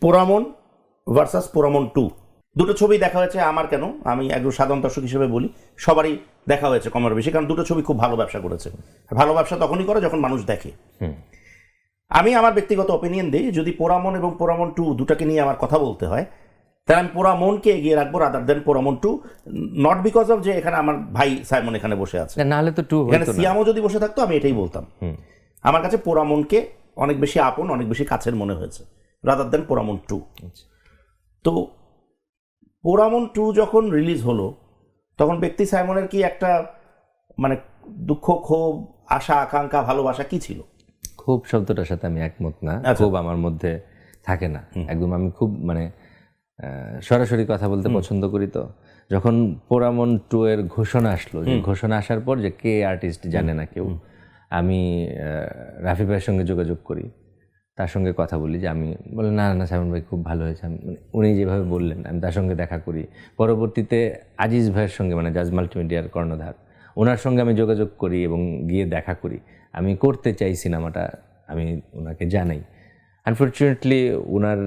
Poramon versus Poramon 2 দুটো ছবি দেখা হয়েছে। আমার কেন, আমি একজন সাধারণ দর্শক হিসেবে বলি, সবারই দেখা হয়েছে কমের বেশি, কারণ দুটো ছবি খুব ভালো ব্যবসা করেছে। ভালো ব্যবসা তখনই করে যখন মানুষ দেখে। আমি আমার ব্যক্তিগত অপিনিয়ন দিই, যদি পোরামন এবং পোরামন 2 দুটাকে নিয়ে আমার কথা বলতে হয়, তাহলে আমি পোরামনকে এগিয়ে রাখবো rather than Poramon 2, not because of যে এখানে আমার ভাই সাইমন এখানে বসে আছে, নাহলে তো 2 এখানে সিয়ামও যদি বসে থাকতো আমি এটাই বলতাম। আমার কাছে পোরামনকে অনেক বেশি আপন, অনেক বেশি কাছের মনে হয়েছে রাদার দেন পোরামন 2। তো পোরামন 2 যখন রিলিজ হলো তখন ব্যক্তি সাইমনের কি একটা মানে দুঃখ, ক্ষোভ, আশা, আকাঙ্ক্ষা, ভালোবাসা কি ছিল? খুব শব্দটার সাথে আমি একমত না। খুব আমার মধ্যে থাকে না একদম। আমি খুব মানে সরাসরি কথা বলতে পছন্দ করি। তো যখন পোরামন 2 এর ঘোষণা আসলো, যে ঘোষণা আসার পর যে কে আর্টিস্ট জানে না কেউ, আমি রাফি ভাইয়ের সঙ্গে যোগাযোগ করি, তার সঙ্গে কথা বলি যে আমি বলে না না সাইমন ভাই খুব ভালো হয়েছে, মানে উনি যেভাবে বললেন আমি তার সঙ্গে দেখা করি। পরবর্তীতে আজিজ ভাইয়ের সঙ্গে মানে জাজ মাল্টিমিডিয়ার কর্ণধার, ওনার সঙ্গে আমি যোগাযোগ করি এবং গিয়ে দেখা করি। আমি করতে চাই সিনেমাটা, আমি ওনাকে জানাই। আনফর্চুনেটলি ওনার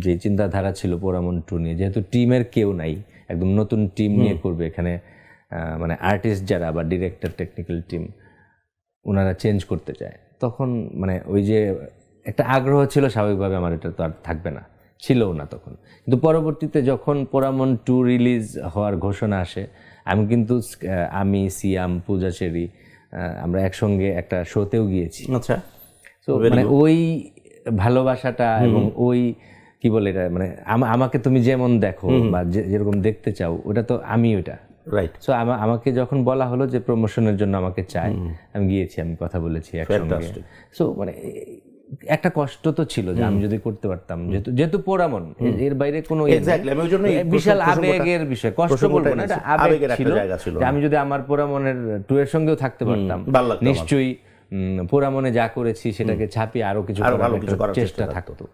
যে চিন্তাধারা ছিল পোরামন 2 নিয়ে, যেহেতু টিমের কেউ নাই, একদম নতুন টিম নিয়ে করবে এখানে, মানে আর্টিস্ট যারা বা ডিরেক্টর, টেকনিক্যাল টিম, ওনারা চেঞ্জ করতে চায়, তখন মানে ওই যে একটা আগ্রহ ছিল স্বাভাবিকভাবে আমার এটা তো আর থাকবে না, ছিলও না তখন। কিন্তু পরবর্তীতে যখন পোরামন 2 রিলিজ হওয়ার ঘোষণা আসে, আমি কিন্তু আমি, সিয়াম, পূজা চেরি আমরা একসঙ্গে একটা শোতেও গিয়েছি। আচ্ছা, তো মানে ওই ভালোবাসাটা এবং ওই কি বলে এটা, মানে আমাকে তুমি যেমন দেখো বা যেরকম দেখতে চাও, ওটা তো আমি, ওটা রাইট। সো আমাকে যখন বলা হলো যে প্রমোশনের জন্য আমাকে চাই, আমি গিয়েছি, আমি কথা বলেছি একসঙ্গে। সো মানে একটা কষ্ট তো ছিল যে আমি যদি করতে পারতাম, যেহেতু পোরামন, এর বাইরে কোনো বিশাল আবেগের বিষয়, কষ্ট বলবো না, এটা আবেগ ছিল যে আমি যদি আমার পোরামনের 2 এর সঙ্গেও থাকতে পারতাম, নিশ্চয়ই পোরামনে যা করেছি সেটাকে ছাপিয়ে আরো কিছু করার চেষ্টা থাকতো।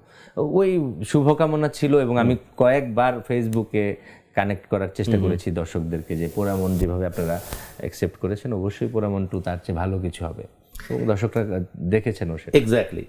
ওই শুভকামনা ছিল। এবং আমি কয়েকবার ফেসবুকে কানেক্ট করার চেষ্টা করেছি দর্শকদেরকে যে পোরামন যেভাবে আপনারা অ্যাকসেপ্ট করেছেন, অবশ্যই পোরামন 2 তার চেয়ে ভালো কিছু হবে। দর্শকরা দেখেছেন সেটা। এক্স্যাক্টলি।